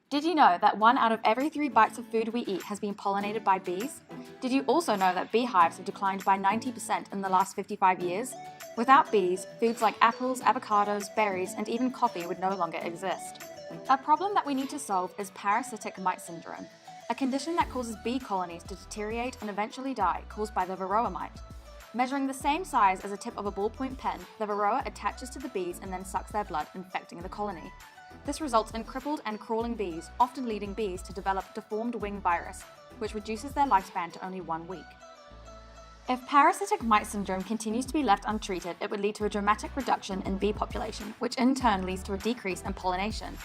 Did you know that 1 out of every 3 bites of food we eat has been pollinated by bees? Did you also know that beehives have declined by 90% in the last 55 years? Without bees, foods like apples, avocados, berries, and even coffee would no longer exist. A problem that we need to solve is parasitic mite syndrome, a condition that causes bee colonies to deteriorate and eventually die, caused by the varroa mite. Measuring the same size as a tip of a ballpoint pen, the varroa attaches to the bees and then sucks their blood, infecting the colony. This results in crippled and crawling bees, often leading bees to develop deformed wing virus, which reduces their lifespan to only 1 week. If parasitic mite syndrome continues to be left untreated, it would lead to a dramatic reduction in bee population, which in turn leads to a decrease in pollination.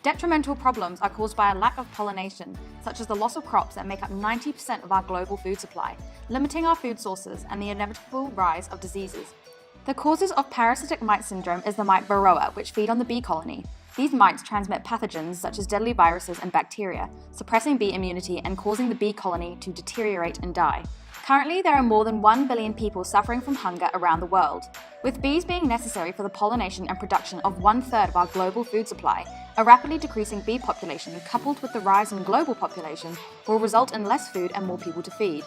Detrimental problems are caused by a lack of pollination, such as the loss of crops that make up 90% of our global food supply, limiting our food sources and the inevitable rise of diseases. The causes of parasitic mite syndrome is the mite varroa, which feed on the bee colony. These mites transmit pathogens such as deadly viruses and bacteria, suppressing bee immunity and causing the bee colony to deteriorate and die. Currently, there are more than 1 billion people suffering from hunger around the world. With bees being necessary for the pollination and production of 1/3 of our global food supply, a rapidly decreasing bee population coupled with the rise in global population will result in less food and more people to feed.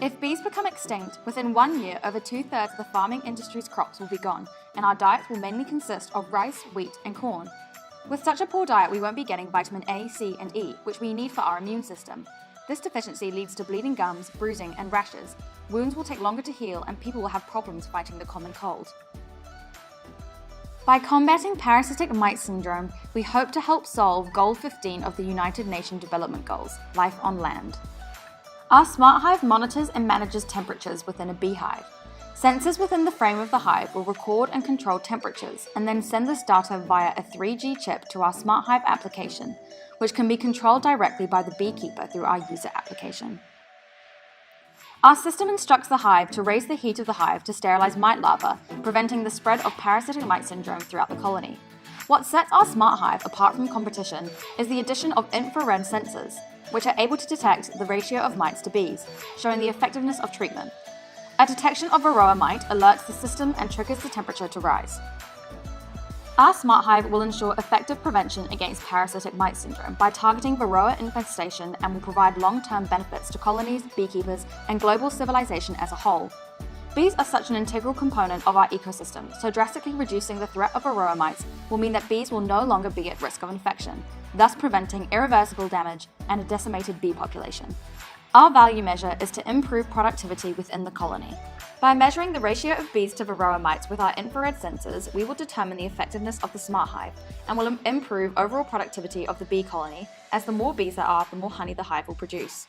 If bees become extinct, within 1 year, over 2/3 of the farming industry's crops will be gone, and our diets will mainly consist of rice, wheat, and corn. With such a poor diet, we won't be getting vitamin A, C, and E, which we need for our immune system. This deficiency leads to bleeding gums, bruising, and rashes. Wounds will take longer to heal, and people will have problems fighting the common cold. By combating parasitic mite syndrome, we hope to help solve Goal 15 of the United Nations Development Goals, life on land. Our smart hive monitors and manages temperatures within a beehive. Sensors within the frame of the hive will record and control temperatures and then send this data via a 3G chip to our smart hive application, which can be controlled directly by the beekeeper through our user application. Our system instructs the hive to raise the heat of the hive to sterilize mite larvae, preventing the spread of parasitic mite syndrome throughout the colony. What sets our smart hive apart from competition is the addition of infrared sensors, which are able to detect the ratio of mites to bees, showing the effectiveness of treatment. A detection of varroa mite alerts the system and triggers the temperature to rise. Our smart hive will ensure effective prevention against parasitic mite syndrome by targeting varroa infestation and will provide long-term benefits to colonies, beekeepers, and global civilization as a whole. Bees are such an integral component of our ecosystem, so drastically reducing the threat of varroa mites will mean that bees will no longer be at risk of infection, thus preventing irreversible damage and a decimated bee population. Our value measure is to improve productivity within the colony. By measuring the ratio of bees to varroa mites with our infrared sensors, we will determine the effectiveness of the smart hive and will improve overall productivity of the bee colony, as the more bees there are, the more honey the hive will produce.